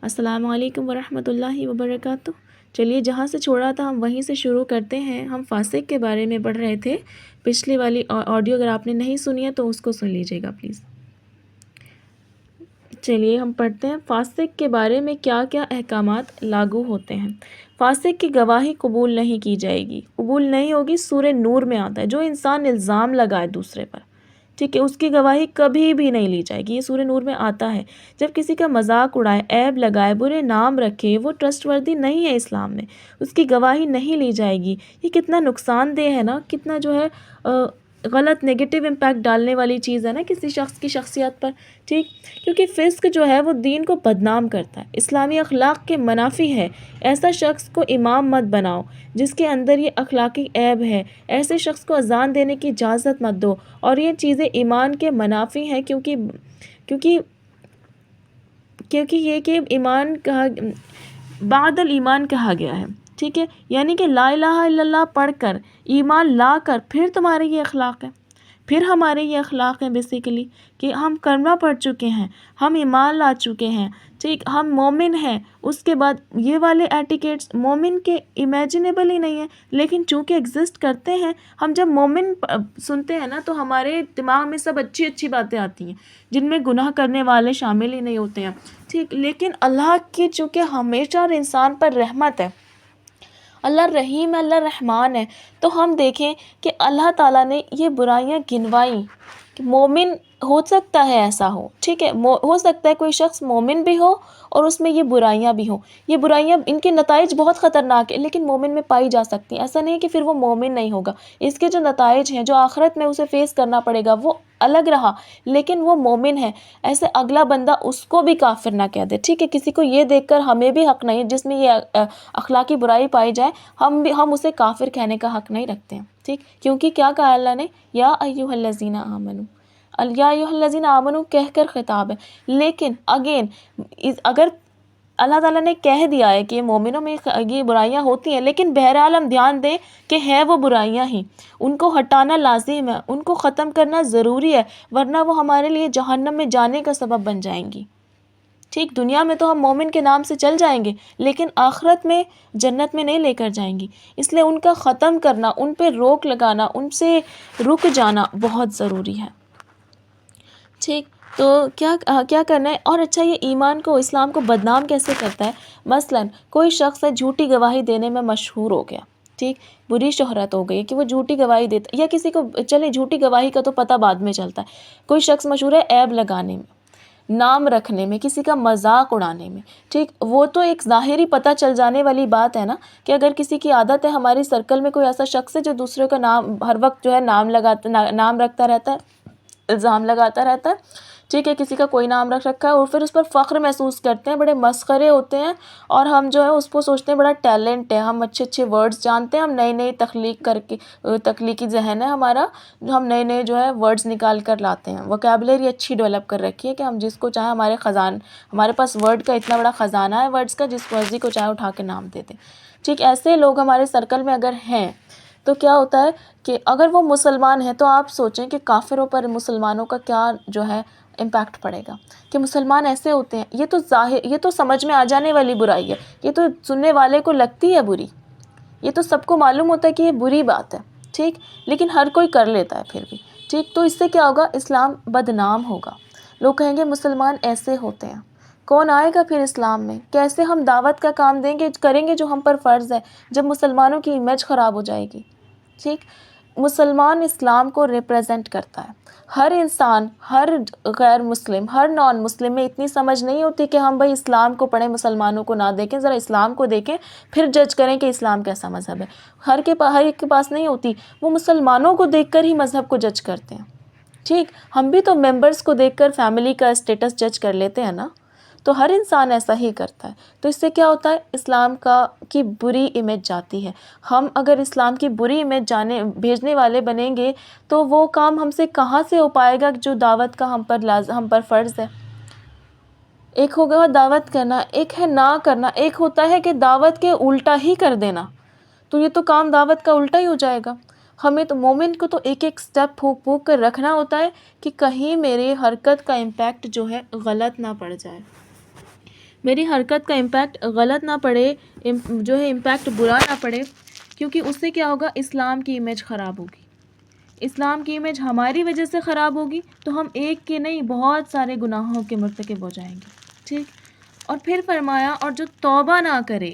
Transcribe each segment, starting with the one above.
السلام علیکم ورحمۃ اللہ وبرکاتہ۔ چلیے جہاں سے چھوڑا تھا ہم وہیں سے شروع کرتے ہیں۔ ہم فاسق کے بارے میں پڑھ رہے تھے، پچھلی والی آڈیو اگر آپ نے نہیں سنی ہے تو اس کو سن لیجیے گا پلیز۔ چلیے ہم پڑھتے ہیں فاسق کے بارے میں کیا کیا احکامات لاگو ہوتے ہیں۔ فاسق کی گواہی قبول نہیں کی جائے گی، قبول نہیں ہوگی۔ سورہ نور میں آتا ہے جو انسان الزام لگائے دوسرے پر، ٹھیک ہے، اس کی گواہی کبھی بھی نہیں لی جائے گی۔ یہ سورہ نور میں آتا ہے۔ جب کسی کا مذاق اڑائے، عیب لگائے، برے نام رکھے، وہ ٹرسٹ وردی نہیں ہے اسلام میں، اس کی گواہی نہیں لی جائے گی۔ یہ کتنا نقصان دہ ہے نا، کتنا جو ہے غلط نیگیٹو امپیکٹ ڈالنے والی چیز ہے نا کسی شخص کی شخصیت پر، ٹھیک، کیونکہ فسق جو ہے وہ دین کو بدنام کرتا ہے، اسلامی اخلاق کے منافی ہے۔ ایسا شخص کو امام مت بناؤ جس کے اندر یہ اخلاقی عیب ہے، ایسے شخص کو اذان دینے کی اجازت مت دو، اور یہ چیزیں ایمان کے منافی ہیں، کیونکہ یہ کہ ایمان کہا بعد الایمان کہا گیا ہے، ٹھیک ہے، یعنی کہ لا الہ الا اللہ پڑھ کر ایمان لا کر پھر تمہارے یہ اخلاق ہے، پھر ہمارے یہ اخلاق ہیں بیسیکلی کہ ہم کلمہ پڑھ چکے ہیں، ہم ایمان لا چکے ہیں، ٹھیک، ہم مومن ہیں۔ اس کے بعد یہ والے ایٹیکیٹس مومن کے امیجنیبل ہی نہیں ہیں، لیکن چونکہ ایگزسٹ کرتے ہیں۔ ہم جب مومن سنتے ہیں نا تو ہمارے دماغ میں سب اچھی اچھی باتیں آتی ہیں جن میں گناہ کرنے والے شامل ہی نہیں ہوتے ہیں، ٹھیک، لیکن اللہ کی چونکہ ہمیشہ اور انسان پر رحمت ہے، اللہ رحیم ہے، اللہ رحمان ہے، تو ہم دیکھیں کہ اللہ تعالیٰ نے یہ برائیاں گنوائیں کہ مومن ہو سکتا ہے ایسا ہو، ٹھیک ہے، ہو سکتا ہے کوئی شخص مومن بھی ہو اور اس میں یہ برائیاں بھی ہوں۔ یہ برائیاں ان کے نتائج بہت خطرناک ہیں لیکن مومن میں پائی جا سکتی ہیں، ایسا نہیں کہ پھر وہ مومن نہیں ہوگا۔ اس کے جو نتائج ہیں، جو آخرت میں اسے فیس کرنا پڑے گا، وہ الگ رہا، لیکن وہ مومن ہے۔ ایسے اگلا بندہ اس کو بھی کافر نہ کہہ دے، ٹھیک ہے، کسی کو یہ دیکھ کر ہمیں بھی حق نہیں جس میں یہ اخلاقی برائی پائی جائے، ہم اسے کافر کہنے کا حق نہیں رکھتے ہیں، ٹھیک، کیونکہ کیا کہا اللہ نے، یا ایھا الذین آمنو، یا ایھا الذین آمنو کہہ کر خطاب ہے۔ لیکن اگین اگر اللہ تعالیٰ نے کہہ دیا ہے کہ مومنوں میں یہ برائیاں ہوتی ہیں، لیکن بہرحال ہم دھیان دیں کہ ہیں وہ برائیاں ہی، ان کو ہٹانا لازم ہے، ان کو ختم کرنا ضروری ہے، ورنہ وہ ہمارے لیے جہنم میں جانے کا سبب بن جائیں گی، ٹھیک۔ دنیا میں تو ہم مومن کے نام سے چل جائیں گے لیکن آخرت میں جنت میں نہیں لے کر جائیں گی، اس لیے ان کا ختم کرنا، ان پہ روک لگانا، ان سے رک جانا بہت ضروری ہے، ٹھیک۔ تو کیا کرنا ہے، اور اچھا یہ ایمان کو، اسلام کو بدنام کیسے کرتا ہے؟ مثلاً کوئی شخص ہے جھوٹی گواہی دینے میں مشہور ہو گیا، ٹھیک، بری شہرت ہو گئی کہ وہ جھوٹی گواہی دیتا، یا کسی کو چلے جھوٹی گواہی کا تو پتہ بعد میں چلتا ہے، کوئی شخص مشہور ہے عیب لگانے میں، نام رکھنے میں، کسی کا مذاق اڑانے میں، ٹھیک، وہ تو ایک ظاہری پتہ چل جانے والی بات ہے نا کہ اگر کسی کی عادت ہے، ہماری سرکل میں کوئی ایسا شخص ہے جو دوسروں کا نام ہر وقت جو ہے نام رکھتا رہتا ہے، الزام لگاتا رہتا ہے، ٹھیک ہے، کسی کا کوئی نام رکھ رکھا ہے اور پھر اس پر فخر محسوس کرتے ہیں، بڑے مسخرے ہوتے ہیں، اور ہم جو ہے اس کو سوچتے ہیں بڑا ٹیلنٹ ہے، ہم اچھے اچھے ورڈز جانتے ہیں، ہم نئی نئی تخلیق کر کے، تخلیقی ذہن ہے ہمارا، ہم نئے نئے جو ہے ورڈز نکال کر لاتے ہیں، ووکیبلری اچھی ڈیولپ کر رکھی ہے کہ ہم جس کو چاہے ہمارے پاس ورڈ کا اتنا بڑا خزانہ ہے ورڈز کا، جس مرضی کو چاہے اٹھا کے نام دے دیں، ٹھیک۔ ایسے لوگ ہمارے سرکل میں اگر ہیں تو کیا ہوتا ہے کہ اگر وہ مسلمان ہیں تو آپ سوچیں کہ کافروں پر مسلمانوں کا کیا جو ہے امپیکٹ پڑے گا، کہ مسلمان ایسے ہوتے ہیں۔ یہ تو سمجھ میں آ جانے والی برائی ہے، یہ تو سننے والے کو لگتی ہے بری، یہ تو سب کو معلوم ہوتا ہے کہ یہ بری بات ہے، ٹھیک، لیکن ہر کوئی کر لیتا ہے پھر بھی، ٹھیک۔ تو اس سے کیا ہوگا، اسلام بدنام ہوگا، لوگ کہیں گے مسلمان ایسے ہوتے ہیں، کون آئے گا پھر اسلام میں، کیسے ہم دعوت کا کام کریں گے جو ہم پر فرض ہے جب مسلمانوں کی امیج خراب ہو جائے گی، ٹھیک۔ مسلمان اسلام کو ریپرزینٹ کرتا ہے، ہر انسان، ہر غیر مسلم، ہر نان مسلم میں اتنی سمجھ نہیں ہوتی کہ ہم بھائی اسلام کو پڑھیں مسلمانوں کو نہ دیکھیں، ذرا اسلام کو دیکھیں پھر جج کریں کہ اسلام کیسا مذہب ہے۔ ہر ایک کے پاس نہیں ہوتی، وہ مسلمانوں کو دیکھ کر ہی مذہب کو جج کرتے ہیں، ٹھیک۔ ہم بھی تو ممبرس کو دیکھ کر فیملی کا اسٹیٹس جج کر لیتے ہیں نا، تو ہر انسان ایسا ہی کرتا ہے۔ تو اس سے کیا ہوتا ہے، اسلام کی بری امیج جاتی ہے۔ ہم اگر اسلام کی بری امیج بھیجنے والے بنیں گے تو وہ کام ہم سے کہاں سے ہو پائے گا جو دعوت کا ہم پر فرض ہے۔ ایک ہوگا دعوت کرنا، ایک ہے نہ کرنا، ایک ہوتا ہے کہ دعوت کے الٹا ہی کر دینا، تو یہ تو کام دعوت کا الٹا ہی ہو جائے گا۔ ہمیں تو مومن کو تو ایک ایک سٹیپ پھونک پھونک کر رکھنا ہوتا ہے کہ کہیں میری حرکت کا امپیکٹ جو ہے غلط نہ پڑ جائے۔ میری حرکت کا امپیکٹ غلط نہ پڑے، جو ہے امپیکٹ برا نہ پڑے، کیونکہ اس سے کیا ہوگا، اسلام کی امیج خراب ہوگی. اسلام کی امیج ہماری وجہ سے خراب ہوگی تو ہم ایک کے نہیں بہت سارے گناہوں کے مرتکب ہو جائیں گے. ٹھیک. اور پھر فرمایا اور جو توبہ نہ کرے،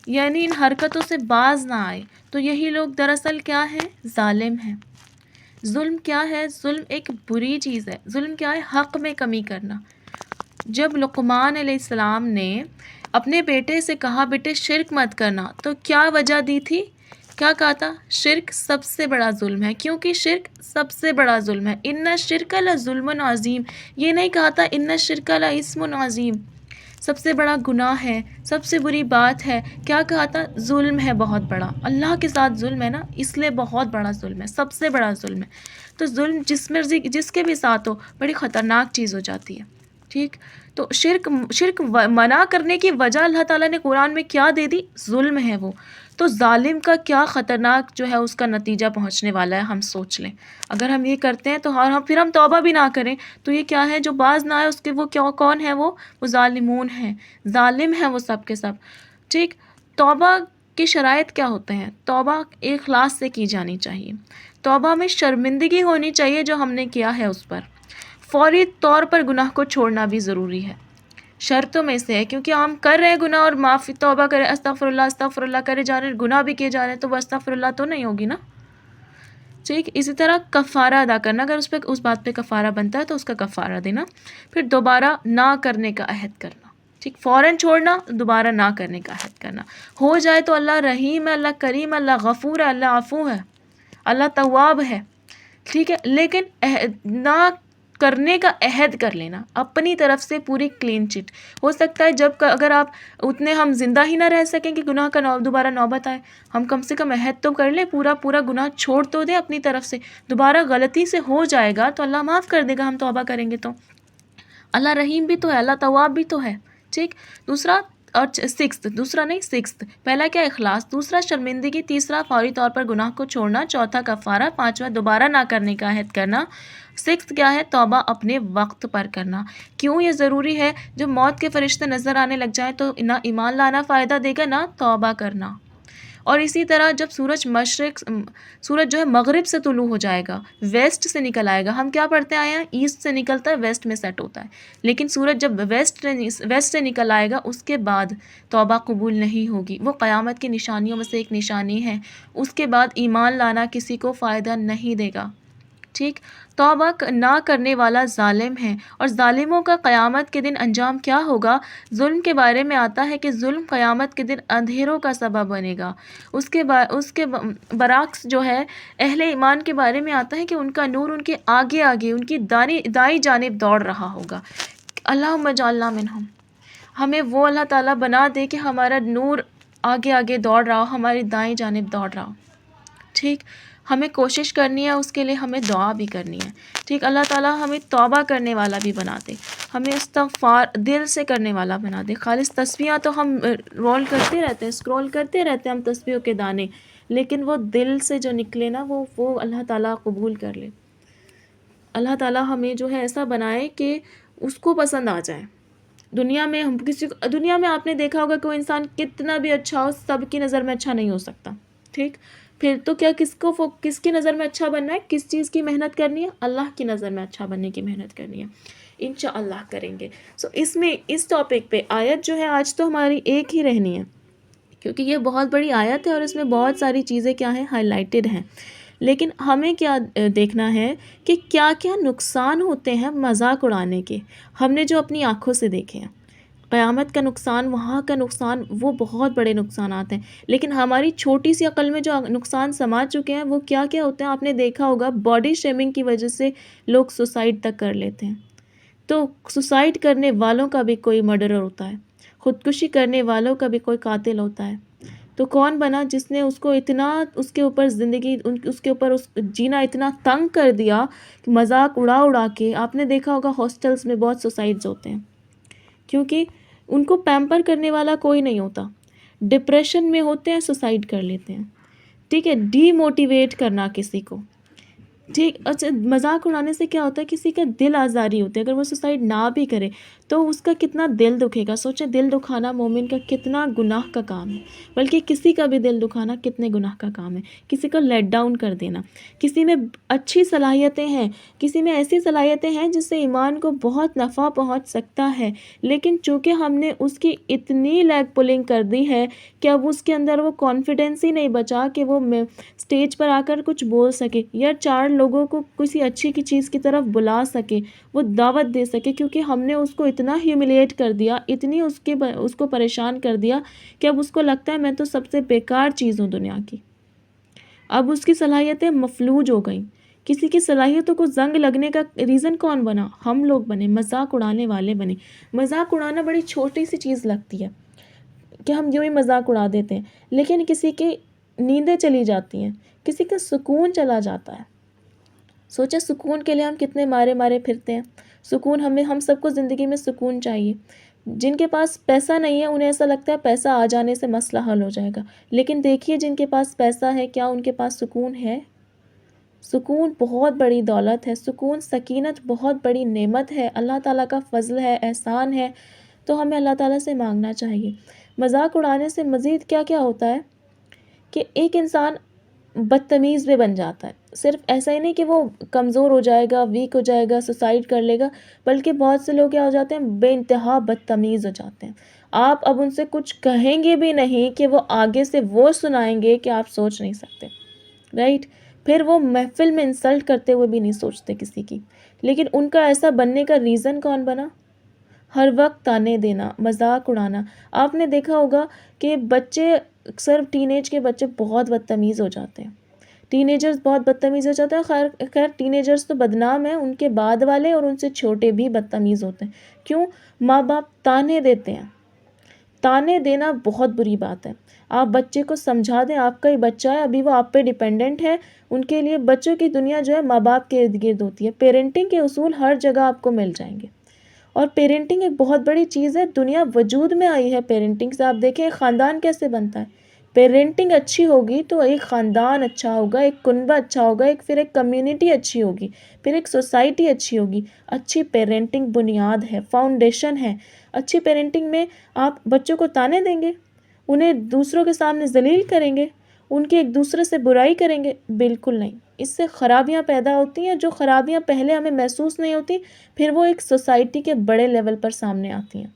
یعنی ان حرکتوں سے باز نہ آئے، تو یہی لوگ دراصل کیا ہے، ظالم ہیں. ظلم کیا ہے؟ ظلم ایک بری چیز ہے. ظلم کیا ہے؟ حق میں کمی کرنا. جب لقمان علیہ السلام نے اپنے بیٹے سے کہا بیٹے شرک مت کرنا، تو کیا وجہ دی تھی؟ کیا کہا تھا؟ شرک سب سے بڑا ظلم ہے، کیونکہ شرک سب سے بڑا ظلم ہے. ان الشرک لظلم عظیم. یہ نہیں کہا تھا ان الشرک لاسم عظیم، سب سے بڑا گناہ ہے، سب سے بری بات ہے. کیا کہا تھا؟ ظلم ہے بہت بڑا. اللہ کے ساتھ ظلم ہے نا، اس لیے بہت بڑا ظلم ہے، سب سے بڑا ظلم ہے. تو ظلم جس مرضی جس کے بھی ساتھ ہو بڑی خطرناک چیز ہو جاتی ہے. ٹھیک. تو شرک منع کرنے کی وجہ اللہ تعالیٰ نے قرآن میں کیا دے دی؟ ظلم ہے وہ. تو ظالم کا کیا خطرناک جو ہے اس کا نتیجہ پہنچنے والا ہے، ہم سوچ لیں. اگر ہم یہ کرتے ہیں تو پھر ہم توبہ بھی نہ کریں تو یہ کیا ہے، جو باز نہ آئے اس کے وہ کیا، کون ہے وہ ظالمون ہیں، ظالم ہیں وہ سب کے سب. ٹھیک. توبہ کی شرائط کیا ہوتے ہیں؟ توبہ اخلاص سے کی جانی چاہیے. توبہ میں شرمندگی ہونی چاہیے جو ہم نے کیا ہے اس پر. فوری طور پر گناہ کو چھوڑنا بھی ضروری ہے، شرطوں میں سے ہے، کیونکہ ہم کر رہے ہیں گناہ اور معافی توبہ کرے استغفر اللہ کرے جا رہے ہیں، گناہ بھی کیے جا رہے ہیں، تو وہ استغفر اللہ تو نہیں ہوگی نا. ٹھیک. اسی طرح کفارہ ادا کرنا، اگر اس بات پہ کفارہ بنتا ہے تو اس کا کفارہ دینا. پھر دوبارہ نہ کرنے کا عہد کرنا. ٹھیک. فوراً چھوڑنا، دوبارہ نہ کرنے کا عہد کرنا. ہو جائے تو اللہ رحیم ہے، اللہ کریم ہے، اللہ غفور ہے، اللہ عفو ہے، اللہ تواب ہے. ٹھیک ہے. لیکن نہ کرنے کا عہد کر لینا اپنی طرف سے پوری کلین چٹ. ہو سکتا ہے اگر آپ اتنے ہم زندہ ہی نہ رہ سکیں کہ گناہ کا دوبارہ نوبت آئے، ہم کم سے کم عہد تو کر لیں، پورا گناہ چھوڑ تو دیں اپنی طرف سے. دوبارہ غلطی سے ہو جائے گا تو اللہ معاف کر دے گا، ہم توبہ کریں گے تو. اللہ رحیم بھی تو ہے، اللہ تواب بھی تو ہے. ٹھیک. سکستھ پہلا کیا؟ اخلاص. دوسرا شرمندگی. تیسرا فوری طور پر گناہ کو چھوڑنا. چوتھا کفارہ. پانچواں دوبارہ نہ کرنے کا عہد کرنا. سکستھ کیا ہے؟ توبہ اپنے وقت پر کرنا. کیوں یہ ضروری ہے؟ جب موت کے فرشتے نظر آنے لگ جائیں تو نہ ایمان لانا فائدہ دے گا نہ توبہ کرنا. اور اسی طرح جب سورج جو ہے مغرب سے طلوع ہو جائے گا، ویسٹ سے نکل آئے گا. ہم کیا پڑھتے آئے ہیں؟ ایسٹ سے نکلتا ہے، ویسٹ میں سیٹ ہوتا ہے. لیکن سورج جب ویسٹ سے نکل آئے گا اس کے بعد توبہ قبول نہیں ہوگی. وہ قیامت کی نشانیوں میں سے ایک نشانی ہے. اس کے بعد ایمان لانا کسی کو فائدہ نہیں دے گا. ٹھیک. توبہ نہ کرنے والا ظالم ہے، اور ظالموں کا قیامت کے دن انجام کیا ہوگا؟ ظلم کے بارے میں آتا ہے کہ ظلم قیامت کے دن اندھیروں کا سبب بنے گا. اس کے برعکس جو ہے اہل ایمان کے بارے میں آتا ہے کہ ان کا نور ان کے آگے ان کی دائیں جانب دوڑ رہا ہوگا. اللہم اجعلنا منہم. ہمیں وہ اللہ تعالیٰ بنا دے کہ ہمارا نور آگے دوڑ رہا ہو، ہماری دائیں جانب دوڑ رہا ہو. ٹھیک. ہمیں کوشش کرنی ہے، اس کے لیے ہمیں دعا بھی کرنی ہے. ٹھیک. اللہ تعالیٰ ہمیں توبہ کرنے والا بھی بنا دے، ہمیں استغفار دل سے کرنے والا بنا دے. خالص تسبیحاں تو ہم رول کرتے رہتے ہیں، اسکرول کرتے رہتے ہیں ہم تسبیحوں کے دانے، لیکن وہ دل سے جو نکلے نا وہ اللہ تعالیٰ قبول کر لے. اللہ تعالیٰ ہمیں جو ہے ایسا بنائے کہ اس کو پسند آ جائے. دنیا میں آپ نے دیکھا ہوگا کوئی انسان کتنا بھی اچھا ہو، سب کی نظر میں اچھا نہیں ہو سکتا. ٹھیک. پھر تو کیا کس کی نظر میں اچھا بننا ہے؟ کس چیز کی محنت کرنی ہے؟ اللہ کی نظر میں اچھا بننے کی محنت کرنی ہے. انشاءاللہ کریں گے. اس ٹاپک پہ آیت جو ہے آج تو ہماری ایک ہی رہنی ہے، کیونکہ یہ بہت بڑی آیت ہے اور اس میں بہت ساری چیزیں کیا ہیں، ہائی لائٹڈ ہیں. لیکن ہمیں کیا دیکھنا ہے کہ کیا کیا نقصان ہوتے ہیں مذاق اڑانے کے، ہم نے جو اپنی آنکھوں سے دیکھے ہیں. قیامت کا نقصان، وہاں کا نقصان، وہ بہت بڑے نقصانات ہیں. لیکن ہماری چھوٹی سی عقل میں جو نقصان سما چکے ہیں وہ کیا کیا ہوتے ہیں؟ آپ نے دیکھا ہوگا باڈی شیمنگ کی وجہ سے لوگ سوسائڈ تک کر لیتے ہیں. تو سوسائڈ کرنے والوں کا بھی کوئی مرڈرر ہوتا ہے، خودکشی کرنے والوں کا بھی کوئی قاتل ہوتا ہے. تو کون بنا جس نے اس کو اتنا اس کے اوپر زندگی اس کے اوپر جینا اتنا تنگ کر دیا کہ مذاق اڑا کے. آپ نے دیکھا ہوگا ہاسٹلس میں بہت سوسائڈز ہوتے ہیں کیونکہ ان کو پیمپر کرنے والا کوئی نہیں ہوتا، ڈپریشن میں ہوتے ہیں، سوسائڈ کر لیتے ہیں. ٹھیک ہے. ڈی موٹیویٹ کرنا کسی کو. ٹھیک. اچھا، مذاق اڑانے سے کیا ہوتا ہے؟ کسی کا دل آزاری ہوتی ہے. اگر وہ سوسائڈ نہ بھی کرے تو اس کا کتنا دل دکھے گا. سوچیں دل دکھانا مومن کا کتنا گناہ کا کام ہے، بلکہ کسی کا بھی دل دکھانا کتنے گناہ کا کام ہے. کسی کو لیٹ ڈاؤن کر دینا. کسی میں اچھی صلاحیتیں ہیں، کسی میں ایسی صلاحیتیں ہیں جس سے ایمان کو بہت نفع پہنچ سکتا ہے، لیکن چونکہ ہم نے اس کی اتنی لیگ پولنگ کر دی ہے کہ اب اس کے اندر وہ کانفیڈنس ہی نہیں بچا کہ وہ اسٹیج پر آ کر کچھ بول سکے یا 4 لوگوں کو کسی اچھی کی چیز کی طرف بلا سکے، وہ دعوت دے سکے، کیونکہ ہم نے اس کو اتنا ہیوملیٹ کر دیا، اتنی اس کو پریشان کر دیا کہ اب اس کو لگتا ہے میں تو سب سے بیکار چیز ہوں دنیا کی. اب اس کی صلاحیتیں مفلوج ہو گئیں. کسی کی صلاحیتوں کو زنگ لگنے کا ریزن کون بنا؟ ہم لوگ بنے، مذاق اڑانے والے بنے. مذاق اڑانا بڑی چھوٹی سی چیز لگتی ہے کہ ہم یوں ہی مذاق اڑا دیتے ہیں، لیکن کسی کی نیندیں چلی جاتی ہیں، کسی کا سکون چلا جاتا ہے. سوچیں سکون کے لیے ہم کتنے مارے مارے پھرتے ہیں. سکون ہم سب کو زندگی میں سکون چاہیے. جن کے پاس پیسہ نہیں ہے انہیں ایسا لگتا ہے پیسہ آ جانے سے مسئلہ حل ہو جائے گا، لیکن دیکھیے جن کے پاس پیسہ ہے کیا ان کے پاس سکون ہے؟ سکون بہت بڑی دولت ہے، سکون سکینت بہت بڑی نعمت ہے، اللہ تعالیٰ کا فضل ہے، احسان ہے، تو ہمیں اللہ تعالیٰ سے مانگنا چاہیے. مذاق اڑانے سے مزید کیا کیا ہوتا ہے کہ ایک انسان بدتمیز بھی بن جاتا ہے. صرف ایسا ہی نہیں کہ وہ کمزور ہو جائے گا، ویک ہو جائے گا، سوسائڈ کر لے گا، بلکہ بہت سے لوگ کیا ہو جاتے ہیں، بے انتہا بدتمیز ہو جاتے ہیں. آپ اب ان سے کچھ کہیں گے بھی نہیں کہ وہ آگے سے وہ سنائیں گے کہ آپ سوچ نہیں سکتے، رائٹ. پھر وہ محفل میں انسلٹ کرتے ہوئے بھی نہیں سوچتے کسی کی. لیکن ان کا ایسا بننے کا ریزن کون بنا؟ ہر وقت تانے دینا، مذاق اڑانا. آپ نے دیکھا ہوگا کہ بچے اکثر ٹین ایج کے بچے بہت بدتمیز ہو جاتے ہیں. ٹین ایجرز بہت بدتمیز ہو جاتے ہیں. خیر ٹین ایجرز تو بدنام ہیں، ان کے بعد والے اور ان سے چھوٹے بھی بدتمیز ہوتے ہیں. کیوں؟ ماں باپ تانے دیتے ہیں. تانے دینا بہت بری بات ہے. آپ بچے کو سمجھا دیں، آپ کا ہی بچہ ہے، ابھی وہ آپ پہ ڈیپینڈنٹ ہے. ان کے لیے بچوں کی دنیا جو ہے ماں باپ کے ارد گرد ہوتی ہے. پیرنٹنگ کے اصول ہر جگہ آپ کو مل جائیں گے، اور پیرنٹنگ ایک بہت بڑی چیز ہے. دنیا وجود میں آئی ہے پیرنٹنگ سے. آپ دیکھیں خاندان کیسے بنتا ہے. پیرنٹنگ اچھی ہوگی تو ایک خاندان اچھا ہوگا، ایک کنبہ اچھا ہوگا، پھر ایک کمیونٹی اچھی ہوگی، پھر ایک سوسائٹی اچھی ہوگی. اچھی پیرنٹنگ بنیاد ہے، فاؤنڈیشن ہے. اچھی پیرنٹنگ میں آپ بچوں کو تانے دیں گے، انہیں دوسروں کے سامنے ذلیل کریں گے، ان کے ایک دوسرے سے برائی کریں گے؟ بالکل نہیں. اس سے خرابیاں پیدا ہوتی ہیں، جو خرابیاں پہلے ہمیں محسوس نہیں ہوتی، پھر وہ ایک سوسائٹی کے بڑے لیول پر سامنے آتی ہیں.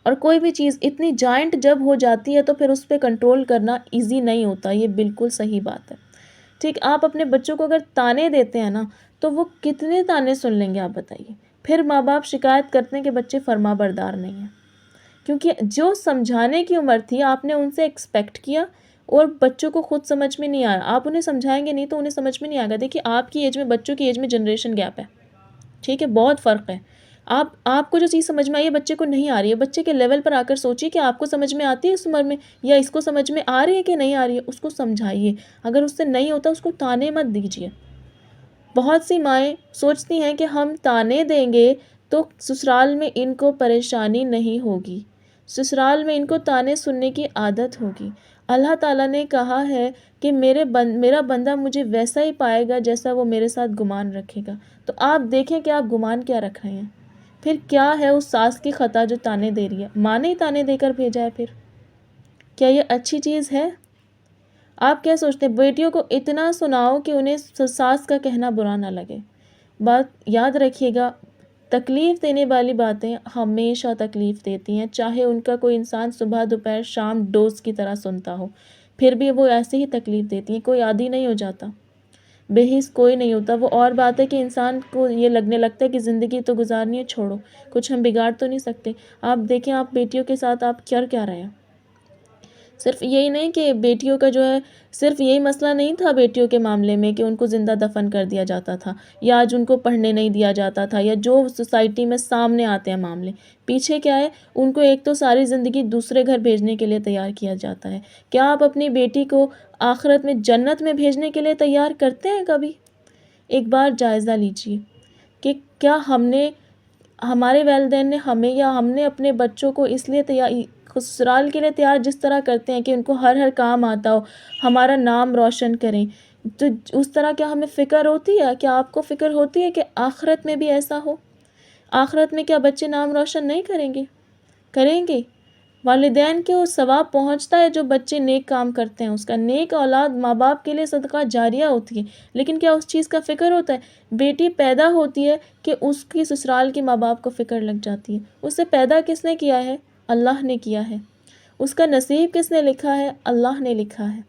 اور کوئی بھی چیز اتنی جائنٹ جب ہو جاتی ہے تو پھر اس پہ کنٹرول کرنا ایزی نہیں ہوتا. یہ بالکل صحیح بات ہے. ٹھیک، آپ اپنے بچوں کو اگر تانے دیتے ہیں نا تو وہ کتنے تانے سن لیں گے آپ بتائیے. پھر ماں باپ شکایت کرتے ہیں کہ بچے فرما بردار نہیں ہیں، کیونکہ جو سمجھانے کی عمر تھی آپ نے ان سے ایکسپیکٹ کیا، اور بچوں کو خود سمجھ میں نہیں آیا. آپ انہیں سمجھائیں گے نہیں تو انہیں سمجھ میں نہیں آئے گا. دیکھیے آپ کی ایج میں بچوں کی ایج میں جنریشن گیپ ہے، ٹھیک ہے، بہت فرق ہے. آپ کو جو چیز سمجھ میں آئی ہے بچے کو نہیں آ رہی ہے. بچے کے لیول پر آ کر سوچیے کہ آپ کو سمجھ میں آتی ہے اس عمر میں، یا اس کو سمجھ میں آ رہی ہے کہ نہیں آ رہی ہے. اس کو سمجھائیے. اگر اس سے نہیں ہوتا اس کو تانے مت دیجیے. بہت سی مائیں سوچتی ہیں کہ ہم تانے دیں گے تو سسرال میں ان کو پریشانی نہیں ہوگی، سسرال میں ان کو تانے سننے کی عادت ہوگی. اللہ تعالیٰ نے کہا ہے کہ میرا بندہ مجھے ویسا ہی پائے گا جیسا وہ میرے ساتھ گمان رکھے گا. تو آپ دیکھیں کہ آپ گمان کیا رکھ رہے ہیں. پھر کیا ہے اس ساس کی خطا جو تانے دے رہی ہے؟ ماں نے ہی تانے دے کر بھیجا ہے. پھر کیا یہ اچھی چیز ہے؟ آپ کیا سوچتے ہیں؟ بیٹیوں کو اتنا سناؤ کہ انہیں ساس کا کہنا برا نہ لگے. بات یاد رکھیے گا، تکلیف دینے والی باتیں ہمیشہ تکلیف دیتی ہیں، چاہے ان کا کوئی انسان صبح دوپہر شام ڈوز کی طرح سنتا ہو، پھر بھی وہ ایسے ہی تکلیف دیتی ہیں. کوئی عادی نہیں ہو جاتا، بے حس کوئی نہیں ہوتا. وہ اور بات ہے کہ انسان کو یہ لگنے لگتا ہے کہ زندگی تو گزارنی ہے، چھوڑو، کچھ ہم بگاڑ تو نہیں سکتے. آپ دیکھیں آپ بیٹیوں کے ساتھ آپ کیا رہے ہیں. صرف یہی نہیں کہ بیٹیوں کا جو ہے، صرف یہی مسئلہ نہیں تھا بیٹیوں کے معاملے میں کہ ان کو زندہ دفن کر دیا جاتا تھا، یا آج ان کو پڑھنے نہیں دیا جاتا تھا، یا جو سوسائٹی میں سامنے آتے ہیں معاملے. پیچھے کیا ہے؟ ان کو ایک تو ساری زندگی دوسرے گھر بھیجنے کے لیے تیار کیا جاتا ہے. کیا آپ اپنی بیٹی کو آخرت میں جنت میں بھیجنے کے لیے تیار کرتے ہیں کبھی؟ ایک بار جائزہ لیجیے کہ کیا ہمارے والدین نے ہمیں، یا ہم نے اپنے بچوں کو اس لیے سسرال کے لیے تیار جس طرح کرتے ہیں کہ ان کو ہر کام آتا ہو، ہمارا نام روشن کریں، تو اس طرح کیا ہمیں فکر ہوتی ہے؟ کیا آپ کو فکر ہوتی ہے کہ آخرت میں بھی ایسا ہو؟ آخرت میں کیا بچے نام روشن نہیں کریں گے؟ کریں گے۔ والدین کے وہ ثواب پہنچتا ہے جو بچے نیک کام کرتے ہیں، اس کا نیک اولاد ماں باپ کے لیے صدقہ جاریہ ہوتی ہے، لیکن کیا اس چیز کا فکر ہوتا ہے؟ بیٹی پیدا ہوتی ہے کہ اس کی سسرال کے ماں باپ کو فکر لگ جاتی ہے۔ اسے پیدا کس نے کیا ہے؟ اللہ نے کیا ہے۔ اس کا نصیب کس نے لکھا ہے؟ اللہ نے لکھا ہے۔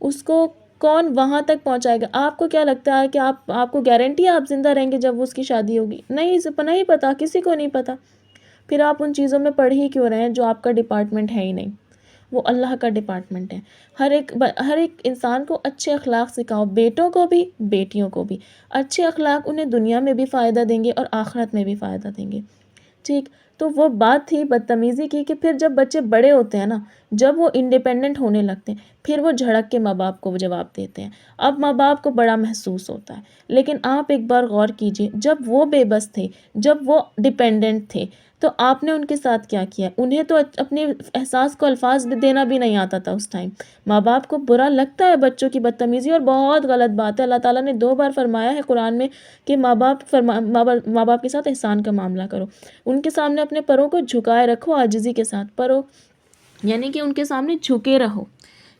اس کو کون وہاں تک پہنچائے گا؟ آپ کو کیا لگتا ہے کہ آپ کو گارنٹی ہے آپ زندہ رہیں گے جب اس کی شادی ہوگی؟ نہیں پتہ، کسی کو نہیں پتہ۔ پھر آپ ان چیزوں میں پڑھ ہی کیوں رہے ہیں جو آپ کا ڈپارٹمنٹ ہے ہی نہیں، وہ اللہ کا ڈپارٹمنٹ ہے۔ ہر ایک انسان کو اچھے اخلاق سکھاؤ، بیٹوں کو بھی بیٹیوں کو بھی۔ اچھے اخلاق انہیں دنیا میں بھی فائدہ دیں گے اور آخرت میں بھی فائدہ دیں گے، ٹھیک؟ تو وہ بات تھی بدتمیزی کی کہ پھر جب بچے بڑے ہوتے ہیں نا، جب وہ انڈیپینڈنٹ ہونے لگتے ہیں، پھر وہ جھڑک کے ماں باپ کو جواب دیتے ہیں۔ اب ماں باپ کو بڑا محسوس ہوتا ہے، لیکن آپ ایک بار غور کیجئے، جب وہ بے بس تھے، جب وہ ڈیپینڈنٹ تھے، تو آپ نے ان کے ساتھ کیا کیا؟ انہیں تو اپنے احساس کو الفاظ بھی دینا بھی نہیں آتا تھا اس ٹائم۔ ماں باپ کو برا لگتا ہے بچوں کی بدتمیزی، اور بہت غلط بات ہے۔ اللہ تعالیٰ نے 2 بار فرمایا ہے قرآن میں کہ ماں باپ کے ساتھ احسان کا معاملہ کرو، ان کے سامنے اپنے پروں کو جھکائے رکھو، عاجزی کے ساتھ پرو، یعنی کہ ان کے سامنے جھکے رہو۔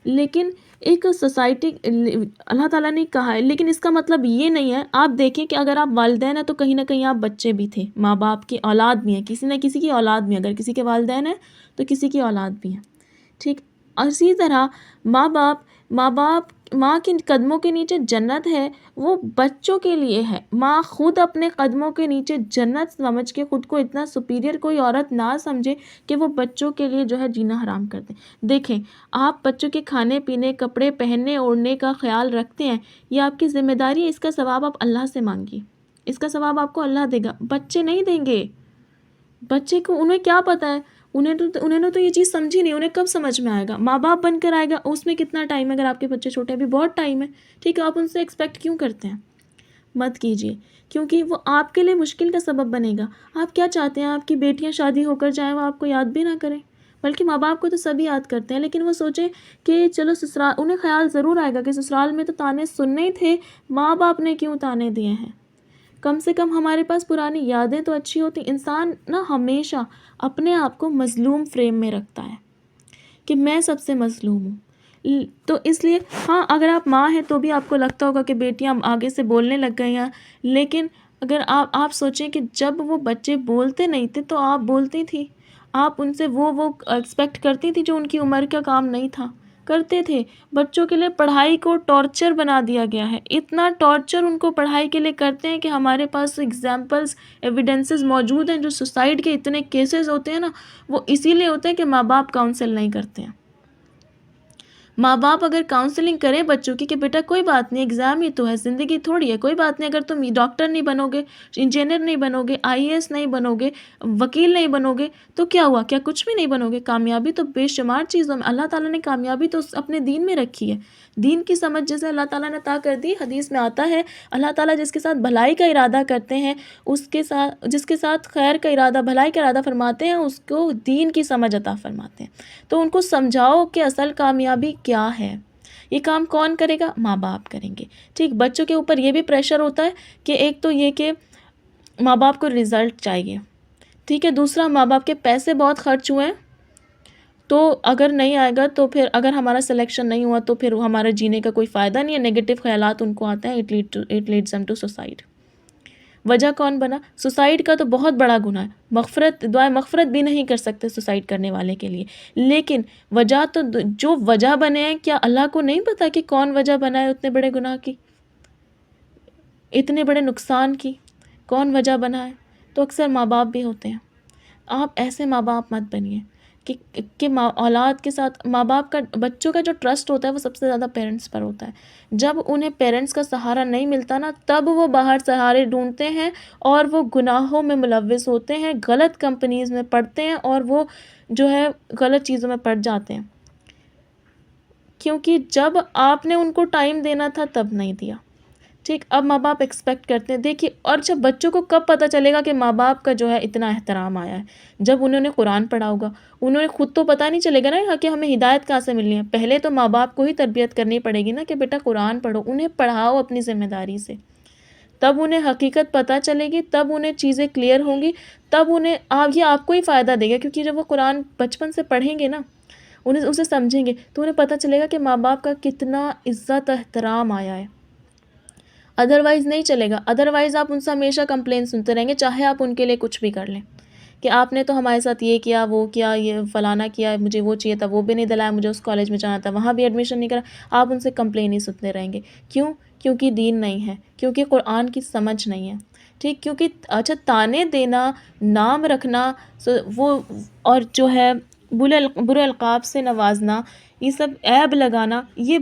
لیکن ایک سوسائٹی اللہ تعالیٰ نے کہا ہے، لیکن اس کا مطلب یہ نہیں ہے۔ آپ دیکھیں کہ اگر آپ والدین ہیں تو کہیں نہ کہیں آپ بچے بھی تھے، ماں باپ کی اولاد بھی ہیں، کسی نہ کسی کی اولاد بھی ہیں۔ اگر کسی کے والدین ہیں تو کسی کی اولاد بھی ہیں، ٹھیک؟ اور اسی طرح ماں کے قدموں کے نیچے جنت ہے، وہ بچوں کے لیے ہے۔ ماں خود اپنے قدموں کے نیچے جنت سمجھ کے خود کو اتنا سپیریئر کوئی عورت نہ سمجھے کہ وہ بچوں کے لیے جو ہے جینا حرام کر دے۔ دیکھیں، آپ بچوں کے کھانے پینے، کپڑے پہننے اوڑھنے کا خیال رکھتے ہیں، یہ آپ کی ذمہ داری ہے۔ اس کا ثواب آپ اللہ سے مانگیے، اس کا ثواب آپ کو اللہ دے گا، بچے نہیں دیں گے۔ بچے کو انہیں کیا پتہ ہے؟ انہیں تو یہ چیز سمجھی نہیں، انہیں کب سمجھ میں آئے گا؟ ماں باپ بن کر آئے گا، اس میں کتنا ٹائم ہے؟ اگر آپ کے بچے چھوٹے ہیں، ابھی بہت ٹائم ہے، ٹھیک ہے؟ آپ ان سے ایکسپیکٹ کیوں کرتے ہیں؟ مت کیجیے، کیونکہ وہ آپ کے لیے مشکل کا سبب بنے گا۔ آپ کیا چاہتے ہیں آپ کی بیٹیاں شادی ہو کر جائیں، وہ آپ کو یاد بھی نہ کریں؟ بلکہ ماں باپ کو تو سبھی یاد کرتے ہیں، لیکن وہ سوچیں کہ چلو سسرال، انہیں خیال ضرور آئے گا کہ سسرال میں تو تانے سننے ہی تھے، ماں باپ نے کیوں تانے دیے ہیں؟ کم سے کم ہمارے پاس پرانی یادیں تو اچھی ہوتی۔ انسان نا ہمیشہ اپنے آپ کو مظلوم فریم میں رکھتا ہے کہ میں سب سے مظلوم ہوں، تو اس لیے ہاں، اگر آپ ماں ہیں تو بھی آپ کو لگتا ہوگا کہ بیٹیاں آگے سے بولنے لگ گئی ہیں، لیکن اگر آپ سوچیں کہ جب وہ بچے بولتے نہیں تھے تو آپ بولتی تھی، آپ ان سے وہ ایکسپیکٹ کرتی تھی جو ان کی عمر کا کام نہیں تھا، کرتے تھے۔ بچوں کے لیے پڑھائی کو ٹارچر بنا دیا گیا ہے، اتنا ٹارچر ان کو پڑھائی کے لیے کرتے ہیں کہ ہمارے پاس ایگزامپلز، ایویڈنسز موجود ہیں۔ جو سوسائڈ کے اتنے کیسز ہوتے ہیں نا، وہ اسی لیے ہوتے ہیں کہ ماں باپ کاؤنسل نہیں کرتے ہیں۔ ماں باپ اگر کاؤنسلنگ کریں بچوں کی کہ بیٹا کوئی بات نہیں، ایگزام ہی تو ہے، زندگی تھوڑی ہے، کوئی بات نہیں، اگر تم ڈاکٹر نہیں بنو گے، انجینئر نہیں بنو گے، IAS نہیں بنو گے، وکیل نہیں بنو گے، تو کیا ہوا؟ کیا کچھ بھی نہیں بنو گے؟ کامیابی تو بے شمار چیزوں میں، اللہ تعالیٰ نے کامیابی تو اپنے دین میں رکھی ہے۔ دین کی سمجھ جیسے اللہ تعالیٰ نے عطا کر دی، حدیث میں آتا ہے اللہ تعالیٰ جس کے ساتھ بھلائی کا ارادہ کرتے ہیں، جس کے ساتھ خیر کا ارادہ، بھلائی کا ارادہ فرماتے ہیں، اس کو دین کی سمجھ عطا فرماتے ہیں۔ تو ان کو سمجھاؤ کہ اصل کامیابی کیا ہے۔ یہ کام کون کرے گا؟ ماں باپ کریں گے، ٹھیک؟ بچوں کے اوپر یہ بھی پریشر ہوتا ہے کہ ایک تو یہ کہ ماں باپ کو رزلٹ چاہیے، ٹھیک ہے؟ دوسرا، ماں باپ کے پیسے بہت خرچ ہوئے ہیں، تو اگر نہیں آئے گا تو پھر اگر ہمارا سلیکشن نہیں ہوا تو پھر ہمارا جینے کا کوئی فائدہ نہیں ہے۔ نیگیٹو خیالات ان کو آتے ہیں، it leads them to suicide. وجہ کون بنا؟ سوسائڈ کا تو بہت بڑا گناہ ہے، دعائے مغفرت بھی نہیں کر سکتے سوسائڈ کرنے والے کے لیے، لیکن وجہ تو جو وجہ بنے ہیں، کیا اللہ کو نہیں پتا کہ کون وجہ بنا ہے اتنے بڑے گناہ کی، اتنے بڑے نقصان کی؟ کون وجہ بنا ہے؟ تو اکثر ماں باپ بھی ہوتے ہیں۔ آپ ایسے ماں باپ مت بنیے کہ اولاد کے ساتھ ماں باپ کا، بچوں کا جو ٹرسٹ ہوتا ہے وہ سب سے زیادہ پیرنٹس پر ہوتا ہے۔ جب انہیں پیرنٹس کا سہارا نہیں ملتا نا، تب وہ باہر سہارے ڈھونڈتے ہیں اور وہ گناہوں میں ملوث ہوتے ہیں، غلط کمپنیز میں پڑھتے ہیں اور وہ جو ہے غلط چیزوں میں پڑ جاتے ہیں، کیونکہ جب آپ نے ان کو ٹائم دینا تھا تب نہیں دیا، ٹھیک؟ اب ماں باپ ایکسپیکٹ کرتے ہیں، دیکھیے، اور جب بچوں کو کب پتہ چلے گا کہ ماں باپ کا جو ہے اتنا احترام آیا ہے؟ جب انہوں نے قرآن پڑھا ہوگا۔ انہیں خود تو پتہ نہیں چلے گا نا کہ ہمیں ہدایت کہاں سے ملنی ہے، پہلے تو ماں باپ کو ہی تربیت کرنی پڑے گی نا کہ بیٹا قرآن پڑھو، انہیں پڑھاؤ اپنی ذمہ داری سے، تب انہیں حقیقت پتہ چلے گی، تب انہیں چیزیں کلیئر ہوں گی، تب انہیں یہ آپ کو ہی فائدہ دے گا، کیونکہ جب وہ قرآن بچپن سے پڑھیں گے نا، انہیں اسے سمجھیں گے تو انہیں پتہ چلے گا کہ ماں باپ کا کتنا عزت احترام آیا ہے. ادروائز نہیں چلے گا، ادروائز آپ ان سے ہمیشہ کمپلین سنتے رہیں گے، چاہے آپ ان کے لیے کچھ بھی کر لیں کہ آپ نے تو ہمارے ساتھ یہ کیا، وہ کیا، یہ فلانا کیا، مجھے وہ چاہیے تھا، وہ بھی نہیں دلایا، مجھے اس کالج میں جانا تھا، وہاں بھی ایڈمیشن نہیں کرا. آپ ان سے کمپلین ہی سنتے رہیں گے. کیوں؟ کیونکہ دین نہیں ہے، کیونکہ قرآن کی سمجھ نہیں ہے. ٹھیک، کیونکہ اچھا تانے دینا، نام رکھنا، وہ اور جو ہے برے القاب سے نوازنا، یہ سب عیب لگانا، یہ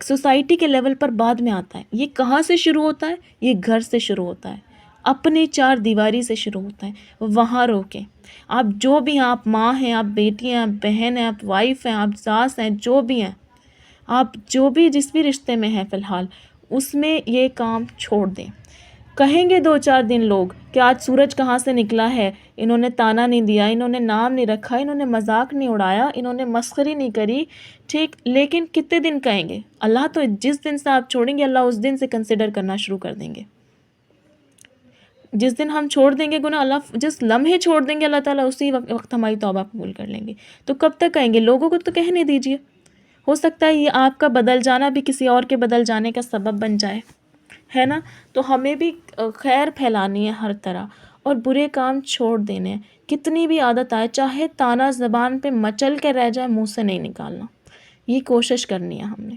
سوسائٹی کے لیول پر بعد میں آتا ہے. یہ کہاں سے شروع ہوتا ہے؟ یہ گھر سے شروع ہوتا ہے، اپنے چار دیواری سے شروع ہوتا ہے. وہاں روکیں. آپ جو بھی ہیں، آپ ماں ہیں، آپ بیٹی ہیں، آپ بہن ہیں، آپ وائف ہیں، آپ ساس ہیں، جو بھی ہیں، آپ جو بھی جس بھی رشتے میں ہیں فی الحال، اس میں یہ کام چھوڑ دیں. کہیں گے 2-4 دن لوگ کہ آج سورج کہاں سے نکلا ہے، انہوں نے تانا نہیں دیا، انہوں نے نام نہیں رکھا، انہوں نے مذاق نہیں اڑایا، انہوں نے مسخری نہیں کری. ٹھیک، لیکن کتنے دن کہیں گے؟ اللہ تو جس دن سے آپ چھوڑیں گے، اللہ اس دن سے کنسیڈر کرنا شروع کر دیں گے. جس دن ہم چھوڑ دیں گے گناہ، اللہ جس لمحے چھوڑ دیں گے، اللہ تعالیٰ اسی وقت ہماری توبہ قبول کر لیں گے. تو کب تک کہیں گے؟ لوگوں کو تو کہنے دیجئے. ہو سکتا ہے یہ آپ کا بدل جانا بھی کسی اور کے بدل جانے کا سبب بن جائے، ہے نا؟ تو ہمیں بھی خیر پھیلانی ہے ہر طرح، اور برے کام چھوڑ دینے ہیں. کتنی بھی عادت آئے، چاہے تانا زبان پہ مچل کے رہ جائے، منہ سے نہیں نکالنا. یہ کوشش کرنی ہے ہم نے،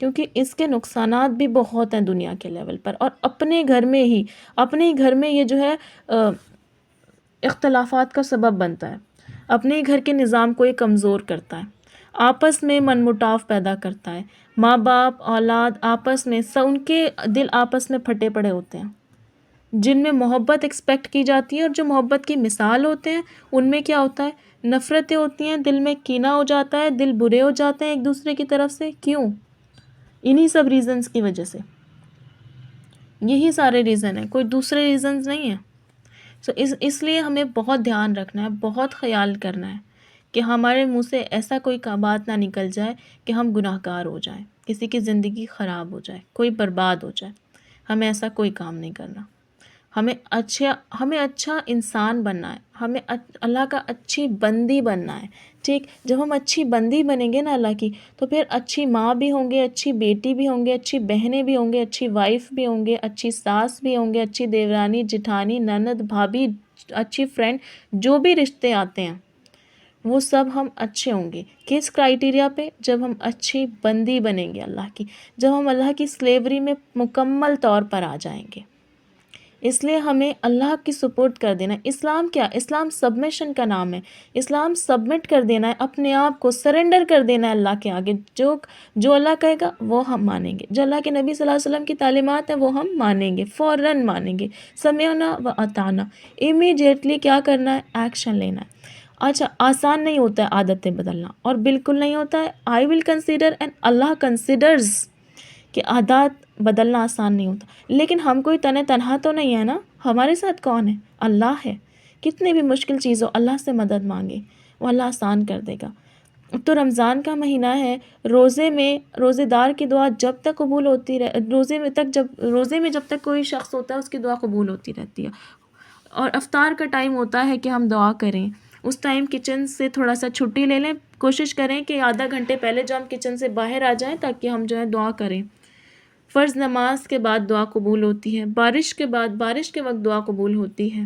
کیونکہ اس کے نقصانات بھی بہت ہیں دنیا کے لیول پر، اور اپنے گھر میں یہ جو ہے اختلافات کا سبب بنتا ہے. اپنے گھر کے نظام کو یہ کمزور کرتا ہے، آپس میں من مٹاو پیدا کرتا ہے. ماں باپ، اولاد آپس میں، ان کے دل آپس میں پھٹے پڑے ہوتے ہیں. جن میں محبت ایکسپیکٹ کی جاتی ہے اور جو محبت کی مثال ہوتے ہیں، ان میں کیا ہوتا ہے؟ نفرتیں ہوتی ہیں، دل میں کینہ ہو جاتا ہے، دل برے ہو جاتے ہیں ایک دوسرے کی طرف سے. کیوں؟ انہی سب ریزنز کی وجہ سے. یہی سارے ریزن ہیں، کوئی دوسرے ریزنز نہیں ہیں. اس لیے ہمیں بہت دھیان رکھنا ہے، بہت خیال کرنا ہے کہ ہمارے منہ سے ایسا کوئی بات نہ نکل جائے کہ ہم گناہ گار ہو جائیں، کسی کی زندگی خراب ہو جائے، کوئی برباد ہو جائے. ہمیں ایسا کوئی کام نہیں کرنا. ہمیں اچھا انسان بننا ہے، ہمیں اللہ کا اچھی بندی بننا ہے. ٹھیک، جب ہم اچھی بندی بنیں گے نا اللہ کی، تو پھر اچھی ماں بھی ہوں گے، اچھی بیٹی بھی ہوں گے، اچھی بہنیں بھی ہوں گے، اچھی وائف بھی ہوں گے، اچھی ساس بھی ہوں گے، اچھی دیورانی، جٹھانی، نند، بھابھی، اچھی فرینڈ، جو بھی رشتے آتے ہیں وہ سب ہم اچھے ہوں گے. کس کرائیٹیریا پہ؟ جب ہم اچھی بندی بنیں گے اللہ کی، جب ہم اللہ کی سلیوری میں مکمل طور پر آ جائیں گے. اس لیے ہمیں اللہ کی سپورٹ کر دینا ہے. اسلام کیا؟ اسلام سبمیشن کا نام ہے. اسلام سبمٹ کر دینا ہے، اپنے آپ کو سرنڈر کر دینا ہے اللہ کے آگے. جو اللہ کہے گا وہ ہم مانیں گے، جو اللہ کے نبی صلی اللہ علیہ وسلم کی تعلیمات ہیں وہ ہم مانیں گے، فوراً مانیں گے. سمعنا و اطعنا، امیڈیٹلی کیا کرنا ہے؟ ایکشن لینا ہے. اچھا، آسان نہیں ہوتا ہے عادتیں بدلنا، اور بالکل نہیں ہوتا ہے. I will consider and Allah considers کہ عادات بدلنا آسان نہیں ہوتا. لیکن ہم کوئی تنہا تو نہیں ہے نا، ہمارے ساتھ کون ہے؟ اللہ ہے. کتنی بھی مشکل چیز ہو، اللہ سے مدد مانگے، وہ اللہ آسان کر دے گا. تو رمضان کا مہینہ ہے، روزے میں روزے دار کی دعا جب تک قبول ہوتی روزے میں جب تک کوئی شخص ہوتا ہے اس کی دعا قبول ہوتی رہتی ہے. اور افطار کا ٹائم ہوتا ہے کہ ہم دعا کریں. اس ٹائم کچن سے تھوڑا سا چھٹی لے لیں، کوشش کریں کہ آدھا گھنٹے پہلے جو ہم کچن سے باہر آ جائیں تاکہ ہم جو ہے دعا کریں. فرض نماز کے بعد دعا قبول ہوتی ہے، بارش کے وقت دعا قبول ہوتی ہے.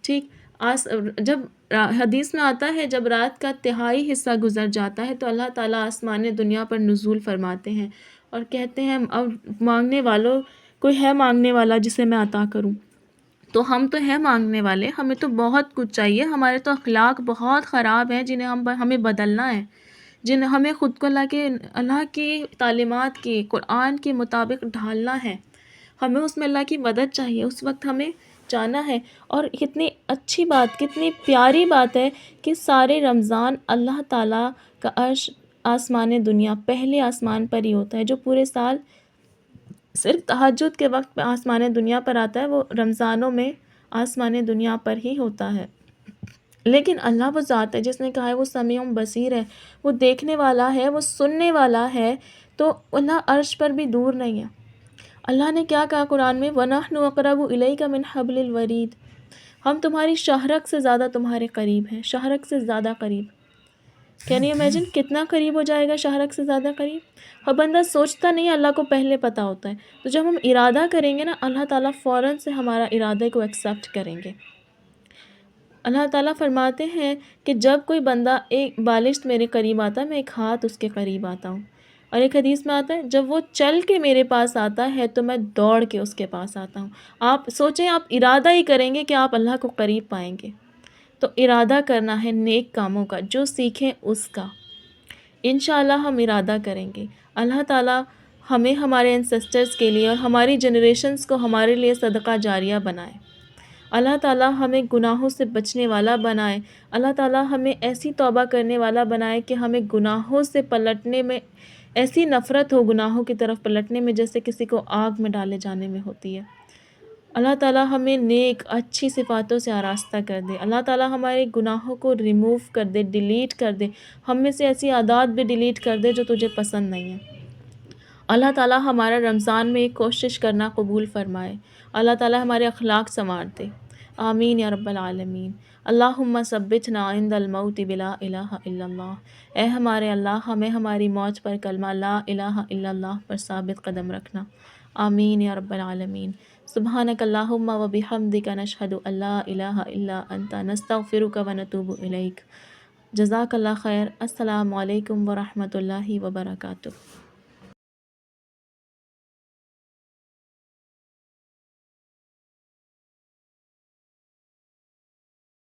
ٹھیک، جب حدیث میں آتا ہے جب رات کا تہائی حصہ گزر جاتا ہے تو اللہ تعالیٰ آسمان دنیا پر نزول فرماتے ہیں اور کہتے ہیں اب مانگنے والوں، کوئی ہے مانگنے والا جسے میں عطا کروں. تو ہم تو ہیں مانگنے والے، ہمیں تو بہت کچھ چاہیے. ہمارے تو اخلاق بہت خراب ہیں جنہیں ہمیں بدلنا ہے، ہمیں خود کو اللہ کی تعلیمات کی، قرآن کے مطابق ڈھالنا ہے. ہمیں اس میں اللہ کی مدد چاہیے، اس وقت ہمیں جانا ہے. اور کتنی اچھی بات، کتنی پیاری بات ہے کہ سارے رمضان اللہ تعالیٰ کا عرش آسمان دنیا پہلے آسمان پر ہی ہوتا ہے. جو پورے سال صرف تہجد کے وقت پہ آسمان دنیا پر آتا ہے، وہ رمضانوں میں آسمان دنیا پر ہی ہوتا ہے. لیکن اللہ وہ ذات ہے جس نے کہا ہے وہ سمیع بصیر ہے، وہ دیکھنے والا ہے، وہ سننے والا ہے. تو اللہ عرش پر بھی دور نہیں ہے. اللہ نے کیا کہا قرآن میں، وَنَحْنُ أَقْرَبُ إِلَيْكَ مِنْ حَبْلِ الْوَرِيدِ، ہم تمہاری شاہرگ سے زیادہ تمہارے قریب ہیں، شاہرگ سے زیادہ قریب. کین یو امیجن کتنا قریب ہو جائے گا شاہرگ سے زیادہ قریب. اور بندہ سوچتا نہیں ہے، اللہ کو پہلے پتہ ہوتا ہے. تو جب ہم ارادہ کریں گے نا، اللہ تعالیٰ فوراً سے ہمارا ارادے کو ایکسیپٹ کریں گے. اللہ تعالیٰ فرماتے ہیں کہ جب کوئی بندہ ایک بالشت میرے قریب آتا ہے، میں ایک ہاتھ اس کے قریب آتا ہوں. اور ایک حدیث میں آتا ہے جب وہ چل کے میرے پاس آتا ہے تو میں دوڑ کے اس کے پاس آتا ہوں. آپ سوچیں، آپ ارادہ ہی کریں گے کہ آپ اللہ کو قریب پائیں گے. تو ارادہ کرنا ہے نیک کاموں کا، جو سیکھیں اس کا. انشاءاللہ ہم ارادہ کریں گے. اللہ تعالیٰ ہمیں ہمارے انسسٹرز کے لیے اور ہماری جنریشنز کو ہمارے لیے صدقہ جاریہ بنائے. اللہ تعالیٰ ہمیں گناہوں سے بچنے والا بنائے. اللہ تعالیٰ ہمیں ایسی توبہ کرنے والا بنائے کہ ہمیں گناہوں سے پلٹنے میں ایسی نفرت ہو، گناہوں کی طرف پلٹنے میں جیسے کسی کو آگ میں ڈالے جانے میں ہوتی ہے. اللہ تعالیٰ ہمیں نیک اچھی صفاتوں سے آراستہ کر دے. اللہ تعالیٰ ہمارے گناہوں کو ریموو کر دے، ڈیلیٹ کر دے. ہم میں سے ایسی عادات بھی ڈیلیٹ کر دے جو تجھے پسند نہیں ہیں. اللہ تعالیٰ ہمارا رمضان میں کوشش کرنا قبول فرمائے. اللہ تعالیٰ ہمارے اخلاق سنوار دے. آمین یا رب العالمین. اللہم ثبتنا عند الموت بلا الہ الا اللہ. اے ہمارے اللہ، ہمیں ہماری موت پر کلمہ لا الہ الا اللہ پر ثابت قدم رکھنا. آمین یا رب العالمین. سبحانک اللہم و بحمدک نشہد ان لا الہ الا انت نستغفرک و نتوب الیک. جزاک اللہ خیر. السلام علیکم ورحمۃ اللہ وبرکاتہ.